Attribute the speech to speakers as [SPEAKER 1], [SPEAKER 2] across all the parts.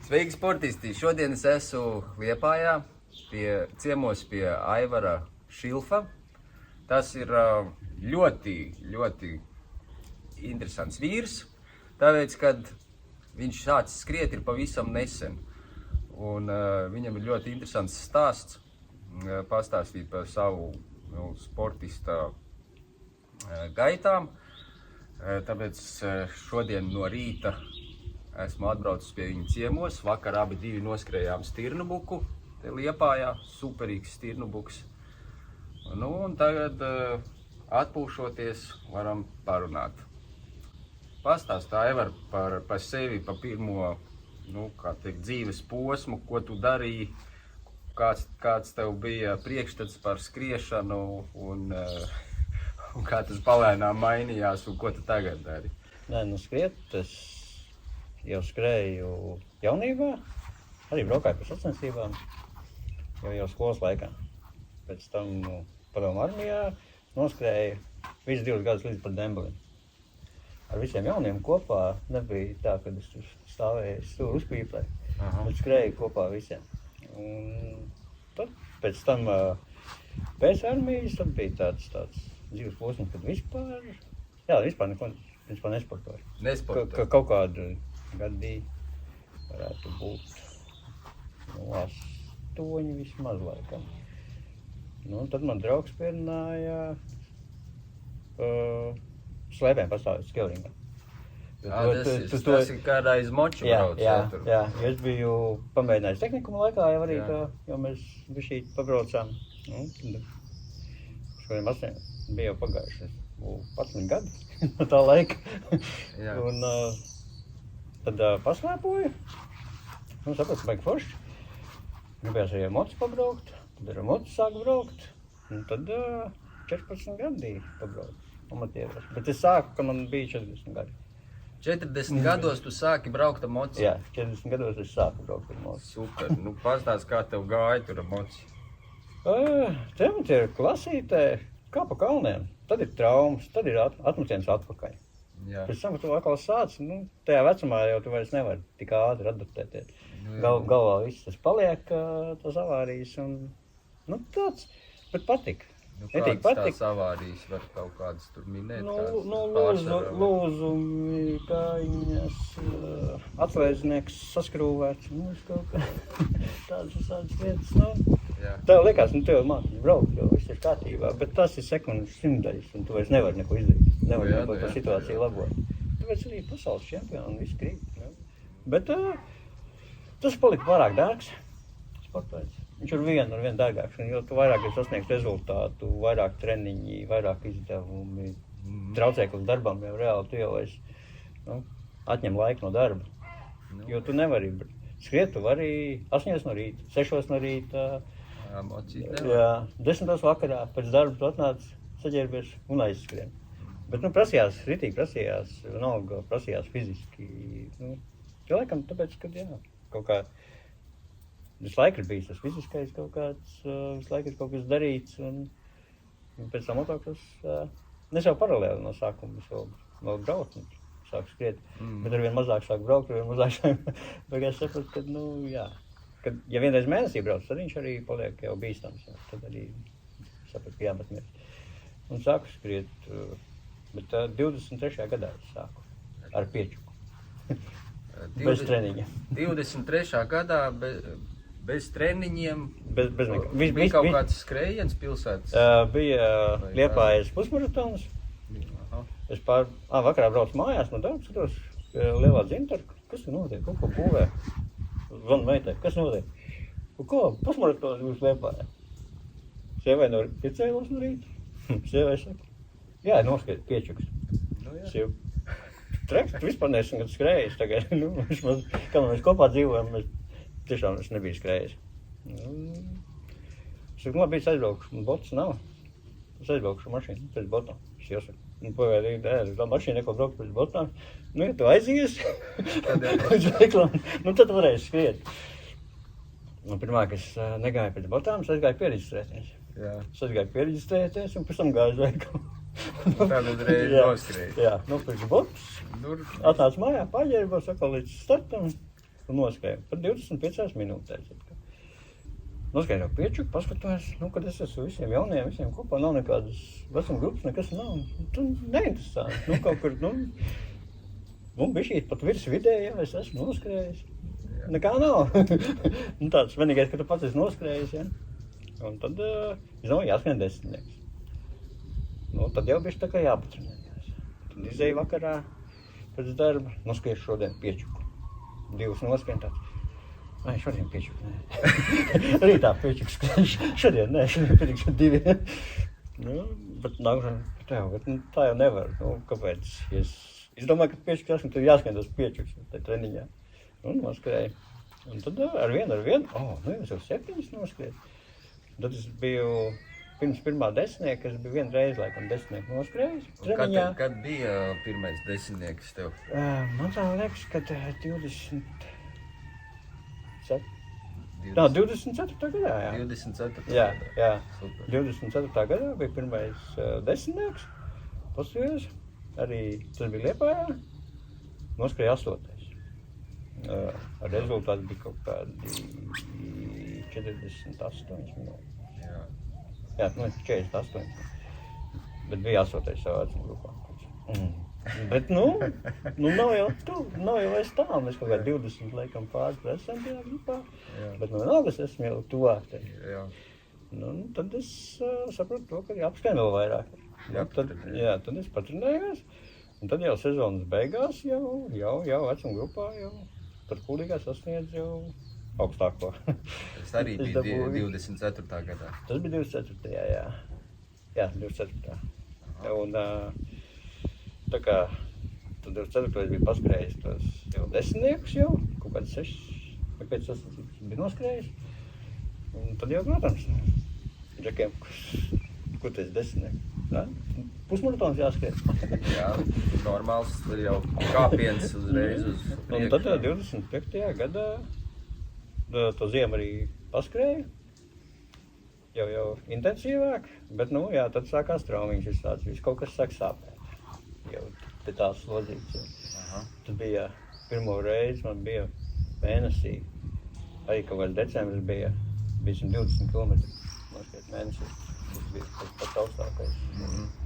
[SPEAKER 1] Sveiki, sportisti! Šodien es esmu Liepājā, ciemos pie Aivara Šilfa. Tas ir ļoti interesants vīrs, tāpēc, kad viņš sācis skriet ir pavisam nesen. Un viņam ir ļoti interesants stāsts, pastāstīt par savu sportista gaitām. Tāpēc šodien no rīta esmu atbraucis pie viņa ciemos. Vakar abi divi noskrējām Stirnubuku, te Liepājā, superīgs Stirnubuks. Un tagad atpūšoties varam parunāt. Pastāst, Aivar, par sevi, par pirmo, dzīves posmu, ko tu darīji, kāds tev bija priekšstats par skriešanu un kā tas palēnām mainījās un ko tu tagad dari?
[SPEAKER 2] Skriet, es jau skrēju jaunībā, arī braukāju par sacensībām, jau skolas laikā. Pēc tam padomu armijā noskrēju visus 2 gadus līdz pat Dembelim. Ar visiem jauniem kopā nebija tā, kad es tur stāvēju, stūri uzpīpēju, bet skrēju kopā visiem. Un tad pēc tam pēc armijas tad bija tāds dzīves posms, kad vispār neko nesportoju.
[SPEAKER 1] Nesportoju?
[SPEAKER 2] Kaut kādu gadī varētu būt 8 vismaz laikam. Tad man draugs pierunāja slēpēm pastāvēt Skelringā.
[SPEAKER 1] Tas ir kādā iz moču brauc?
[SPEAKER 2] Jā, es biju pamēģinājis tehnikuma laikā jau arī to, jo mēs bišķīt pabraucām. Šodien 8 bija jau pagājuši 11 gadi no tā laika. Un tad paslēpoju, sapratu, ka vajag forši. Gribējās arī ar mocu pabraukt, tad ar mocu sāku braukt. Un tad 14 gadi pabraukt amatieros. Bet es sāku, kad man bija 40 gadi.
[SPEAKER 1] 40 gados tu sāki braukt ar moci?
[SPEAKER 2] Jā, 40 gados es sāku braukt ar moci.
[SPEAKER 1] Super, pastāst, kā tev gāja tur ar moci?
[SPEAKER 2] Te man ir klasītē, kā pa kalniem. Tad ir traumas, tad ir atmetiens atpakaļ. Pēc tam, kad tu atkal sāc, tajā vecumā jau tu vairs nevari tik ātri adaptēties. Galvā viss tas paliek, tās avārijas un tāds, bet patika.
[SPEAKER 1] Kādas tās avārijas var kaut kādas tur minēt?
[SPEAKER 2] Lūzumi, kājiņas, atvēznieks saskrūvēts, kaut kā tādas lietas. Tev liekas, tev mācīs braukt, jo viss ir kārtībā, bet tas ir sekundes simtdaļas, un tu vairs nevari neko izdarīt, nevari neko par situāciju labot. Tāpēc arī pasaules čempioni un viss krīt. Bet tas palika pārāk dārgs sportveids. Viņš ir vien dārgāks, un jo tu vairāk sasniegts rezultātu, vairāk treniņi, vairāk izdevumi, traucēklis darbam jau reāli, tu jau atņem laiku no darba. Jo tu nevari skriet, tu vari 8 no rīta, 6 no rīta, 10 vakarā, pēc darba tu atnāc, saģērbies un aizskrien. Bet ritīgi prasījās, vienalga prasījās fiziski. Laikam tāpēc, kad kaut kā visu laiku ir bijis tas fiziskais kaut kāds, visu laiku ir kaut kas darīts, un pēc tam motokros, es jau paralēli no sākuma vēl braukt, sāku skriet, bet arvien mazāk sāku braukt, arvien mazāk sāku, beigās sapratu, kad ja vienreiz mēnesī brauc, tad viņš arī paliek jau bīstams, tad arī sapratu, ka jāmet mērķi. Un sāku skriet, bet 23. gadā es sāku ar piečuku, bez treniņa.
[SPEAKER 1] 23. gadā bez treniņiem,
[SPEAKER 2] bez nekā.
[SPEAKER 1] Bija kaut kāds skrējiens pilsētas?
[SPEAKER 2] Bija Liepājas pusmaratons. Es vakarā braucu mājās no darba, skatos lielā dzintara. Kas tur notiek? Kaut ko būvē. Zvanu meitai, kas notiek? Ko? Pusmaratons būs Liepājā. Sievai piecēlos no rīta. Sievai saka, jā, noskriet piečuks. Sieva, treks, tu vispār neesam kad skrējis tagad. Kā mēs kopā dzīvojam, tiešām es nebiju skrējis. Es saku, labi, es aizbraukšu, botas nav. Es aizbraukšu mašīnu pēc botām. Es jau saku, pagaidīgi, tā mašīna neko braukt pēc botām. Ja tu aizies, tad varēsi skriet. Pirmā, ka es negāju pēc botām, es aizgāju piereģistrēties. Es aizgāju piereģistrēties un pēc tam gāju uz veikalu.
[SPEAKER 1] Tad uzreiz noskrēju.
[SPEAKER 2] Jā, nopirku botas, atnācu mājā, paģērbos atkal līdz startam. un noskrēju. Pat 25 minūtēs. Noskrēju jau piečuku, paskatos, kad es esmu visiem jauniem, visiem kopā, nav nekādas vecuma grupas, nekas nav. Tu neinteresanti. Kaut kur, bišķīt pat virs vidējā, es esmu noskrējis. Nekā nav. Tāds vienīgais, ka tu pats esi noskrējis, ja. Un tad, jāskrien 10. Tad jau bišķi tā kā jāpatrenējās. Tad izēju vakarā pēc darba, noskriešu šodien piečuku. 2 noskrien tāds. Ai, šodien piečuku, nē. Rītā piečuku skriešu. Šodien, nē, šodien piečuku 2. Bet tā jau nevar. Kāpēc? Es domāju, ka piečuku jāskrien, tad jāskrien tos piečukus tajā treniņā. Un noskrēju. Un tad ar vienu. Es jau 7 noskrēju. Tad es biju pirms pirmā 10, es biju vienu reizi, laikam, 10 noskrējis treniņā.
[SPEAKER 1] Kad bija pirmais 10 tev?
[SPEAKER 2] Man tā liekas, ka 24. gadā, jā.
[SPEAKER 1] 24.
[SPEAKER 2] Jā.
[SPEAKER 1] Super.
[SPEAKER 2] 24. gadā bija pirmais 10. Pasījos, arī tas bija Liepājā, noskrēja 8. Ar rezultātu bija kaut kādi 48 minūtes. Jā, 48. Bet bija 8. savā vecuma grupā. Bet, nav jau vairs tā. Mēs kaut kā 20 laikam pāri esam tajā grupā. Bet vienalga es esmu jau tuvāk te. Tad es sapratu to, ka jāapskrien vēl vairāk. Tad es patrenējos. Un tad jau sezonas beigās jau vecuma grupā par kūdīgā sasniedz jau augstāko.
[SPEAKER 1] Tas arī bija 24. gadā.
[SPEAKER 2] Tas bija 24. jā. Jā, 24. Un tā kā tad 24. bija paskrējis tos jau 10 jau, kaut kāds 6 vai 5 sasniedzības bija noskrējis. Un tad jau, protams, džekiem, kur tas 10? Pusmaratons jāskrien.
[SPEAKER 1] Jā, normāls jau kāpiens uzreiz uz priekšu.
[SPEAKER 2] Un tad 25. gadā to ziemu arī paskrēju. Jau intensīvāk, bet, tad sākās traumiņš visāds, kaut kas sāk sāpēt. Jau pie tās slodzītes. Tad bija pirmo reizi, man bija mēnesī, arī kaut kāds decembris bija 120 km mēnesī. Tas bija pats augstākais.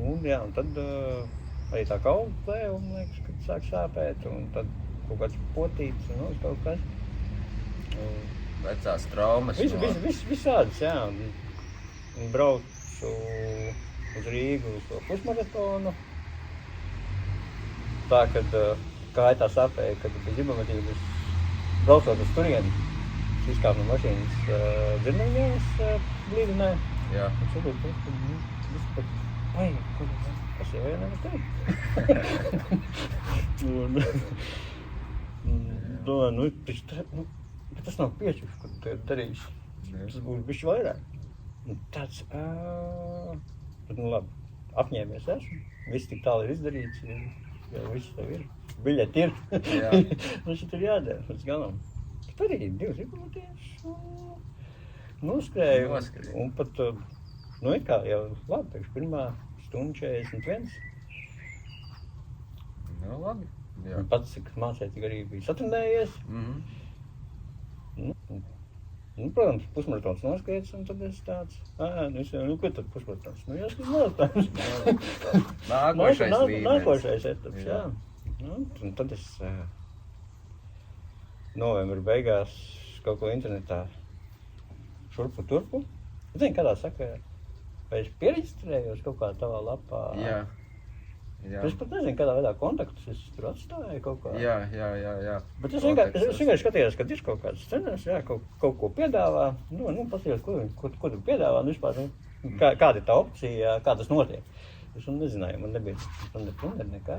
[SPEAKER 2] Un tad arī tā kaula plēja, un liekas, kad sāk sāpēt, un tad kaut kāds potīts, kaut kas.
[SPEAKER 1] Vecās traumas.
[SPEAKER 2] Visādas, jā. Un braucu uz Rīgu uz to pusmaratonu. Tā, kad kāja tā sāpēja, kad bija zibametības, braucot uz turieni, izkāpu no mašīnas dzirnaņās blīdinē.
[SPEAKER 1] Jā.
[SPEAKER 2] Un saprot, vispār, kas jau nevar teikt. Bet tas nav piečuks, ko tu darīsi. Tas būs bišķi vairāk. Tāds, bet labi, apņēmies esmu. Viss tik tālu ir izdarīts, jau viss tev ir. Biļeti ir. Mums šeit ir jādara, līdz galam. Bet arī 2 ziboties. Noskrēju, un pat, it kā jau labi, tagad pirmā stunda 41.
[SPEAKER 1] Labi, jā.
[SPEAKER 2] Un pats, cik mācēju, tik arī bija satrenējies. Protams, pusmaratons noskriets, un tad es tāds, ko tad pusmaratons? Jāskrien maratons.
[SPEAKER 1] Nākošais līmenis.
[SPEAKER 2] Nākošais etaps, jā. Un tad es novembra beigās kaut ko internetā šurpu turpu. Zini, kādā sakarā? Vai es pieregistrējos kaut kā tavā lapā?
[SPEAKER 1] Jā.
[SPEAKER 2] Es pat nezinu, kādā veidā kontaktus es tur atstāju kaut kā.
[SPEAKER 1] Jā.
[SPEAKER 2] Bet es vienkārši skatījos, kad ir kaut kāds treneris, kaut ko piedāvā. Pasījos, ko tu piedāvā, vispār, kāda ir tā opcija, kā tas notiek. Es nezināju, man nebija nekā.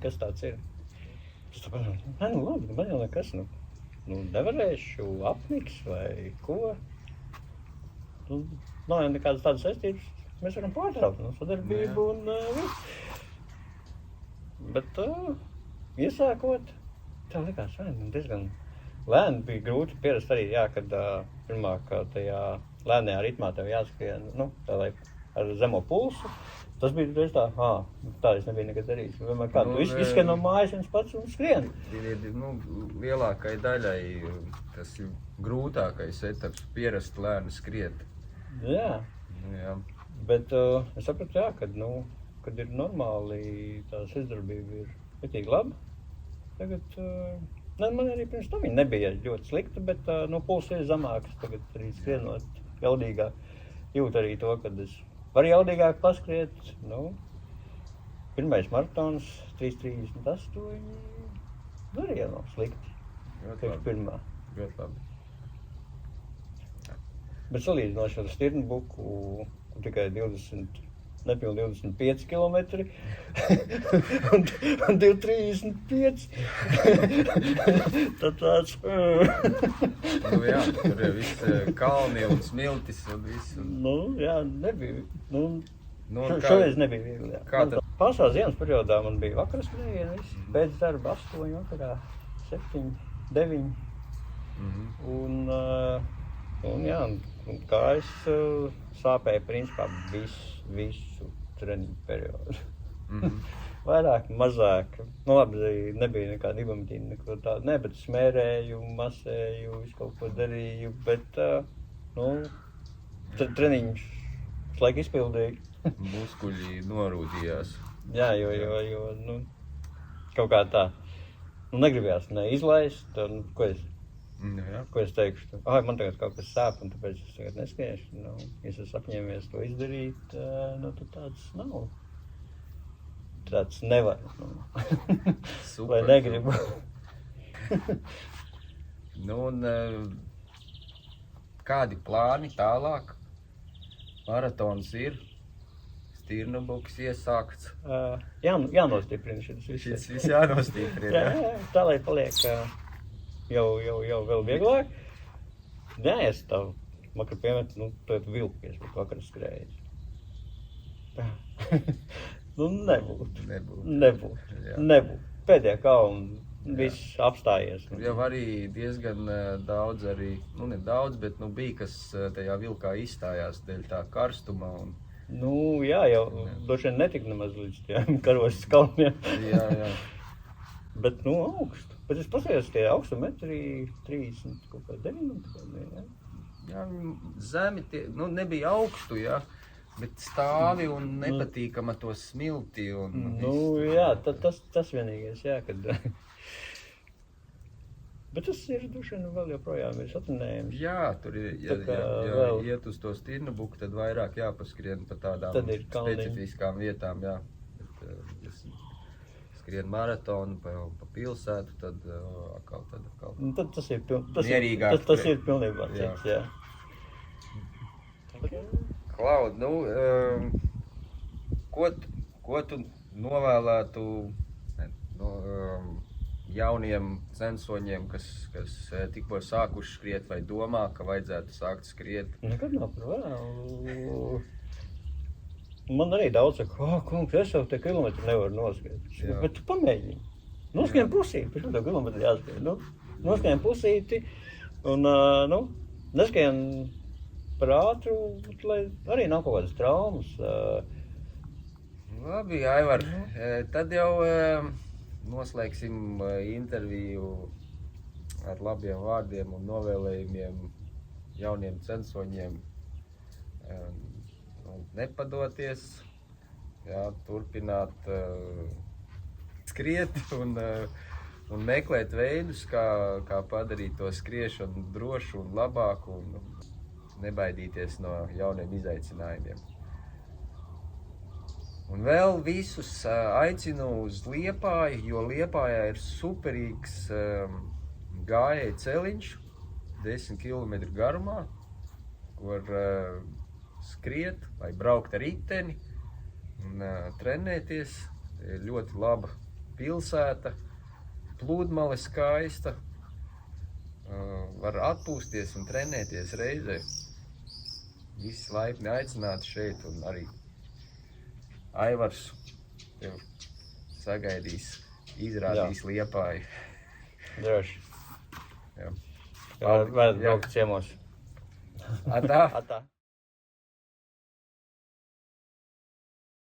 [SPEAKER 2] Kas tāds ir? Es tāpēc, labi, man jau nekas, nevarēšu apniks vai ko. Nav jau nekādas tādas saistības, mēs varam pārtraukt sadarbību un viss. Bet iesākot, tā likās diezgan lēni, bija grūti pierast arī, kad pirmā, ka tajā lēnajā ritmā tev jāskrien, tā lai ar zemo pulsu, Tas bija reiz tā, tā es nebiju nekad darījis. Vienmēr kā,
[SPEAKER 1] Nu,
[SPEAKER 2] tu izskrien no mājas viens pats un skrien.
[SPEAKER 1] Nu, lielākai daļai tas ir grūtākais etaps pierast lēni skriet.
[SPEAKER 2] Jā.
[SPEAKER 1] Nu, jā.
[SPEAKER 2] Bet es sapratu, jā, kad ir normāli tā sirdsdarbība ir ļoti laba. Tagad, man arī pirms tam viņa nebija ļoti slikta, bet pulss ir zemāks. Tagad arī skrienot jaudīgāk. Jūt arī to, kad es varu jaudīgāk paskriet. Pirmais maratons 3:38. Arī jau nav slikti.
[SPEAKER 1] Ļoti labi.
[SPEAKER 2] Pirmā.
[SPEAKER 1] Ļoti labi.
[SPEAKER 2] Bet salīdzinoši ar Stirnbuku tikai 25 kilometri un 2:35. Tad tāds...
[SPEAKER 1] Nu jā, tur ir viss kalni un smiltis un viss.
[SPEAKER 2] Jā, nebija.
[SPEAKER 1] Šoreiz
[SPEAKER 2] nebija viegli, jā.
[SPEAKER 1] Kā tad?
[SPEAKER 2] Pārsvarā ziemas periodā man bija vakaras skrējieni, pēc darba 8 vakarā, 7, 9. Un jā, un kājas sāpēja principā visu treniņu periodu. Vairāk, mazāk. Labi, nebija nekāda ibumetīna, neko tādu. Ne, bet smērēju, masēju, visu kaut ko darīju, bet treniņus laika izpildīju.
[SPEAKER 1] Muskuļi norūdījās.
[SPEAKER 2] Jā, jo kaut kā tā. Negribējās izlaist, ko es teikšu. Man tagad kaut kas sāp, un tāpēc es tagad neskriešu. Ja es esmu apņēmies to izdarīt, tad tāds nav. Tāds nevar.
[SPEAKER 1] Super.
[SPEAKER 2] Vai negribu.
[SPEAKER 1] Un kādi plāni tālāk? Maratons ir. Stirnbuks iesākts.
[SPEAKER 2] Jānostiprina šis viss.
[SPEAKER 1] Šis viss jānostiprina.
[SPEAKER 2] Jā, tā lai paliek jau vēl vieglāk. Jā, es tā vakar piemetu, tad vilkies, bet vakar skrējies. Nebūtu. Pēdējā kalna viss apstājies.
[SPEAKER 1] Jau arī diezgan daudz arī, ne daudz, bet bija, kas tajā vilkā izstājās dēļ tā karstuma.
[SPEAKER 2] Jā, jau droši vien netika nemaz līdz tiem karošas kalniem.
[SPEAKER 1] Jā.
[SPEAKER 2] Bet, augstu. Bet es pasījos tie augstu metri 39.
[SPEAKER 1] Jā, zemi tie, nebija augstu, jā, bet stāvi un nepatīkama to smilti un
[SPEAKER 2] jā, tas vienīgais, jā, kad... Bet tas ir droši vien vēl joprojām ir satunējums.
[SPEAKER 1] Jā, tur ir, ja iet uz to Stirnbuku, tad vairāk jāpaskrien pa tādām specifiskām vietām, jā. Bet, skrien maratonu pa pilsētu, tad atkal.
[SPEAKER 2] Tad tas ir pilnībā cits, jā.
[SPEAKER 1] Klaud, ko tu novēlētu jauniem censoņiem, kas tikko sākuši skriet vai domā, ka vajadzētu sākt skriet?
[SPEAKER 2] Nekad nav par vēlu. Man arī daudz saka, kungs, es jau te kilometru nevaru noskriet. Bet tu pamēģini. Noskrien pusīti, pēc to kilometru jāskrien. Noskrien pusīti un neskrien par ātru, lai arī nav kaut kādas traumas.
[SPEAKER 1] Labi, Aivar, tad jau noslēgsim interviju ar labiem vārdiem un novēlējumiem jauniem censoņiem. Nepadoties, turpināt skriet un meklēt veidus, kā padarīt to skriešanu drošu un labāku un nebaidīties no jauniem izaicinājumiem. Un vēl visus aicinu uz Liepāju, jo Liepājā ir superīgs gājēju celiņš, 10 km garumā, kur skriet vai braukt ar riteni un trenēties. Ļoti laba pilsēta, plūdmale skaista, var atpūsties un trenēties reizē. Visi laipni aicināti šeit un arī Aivars tev sagaidīs, izrādīs Liepāju.
[SPEAKER 2] Droši.
[SPEAKER 1] Jā.
[SPEAKER 2] Varat braukt ciemos.
[SPEAKER 1] Atā.
[SPEAKER 2] Atā.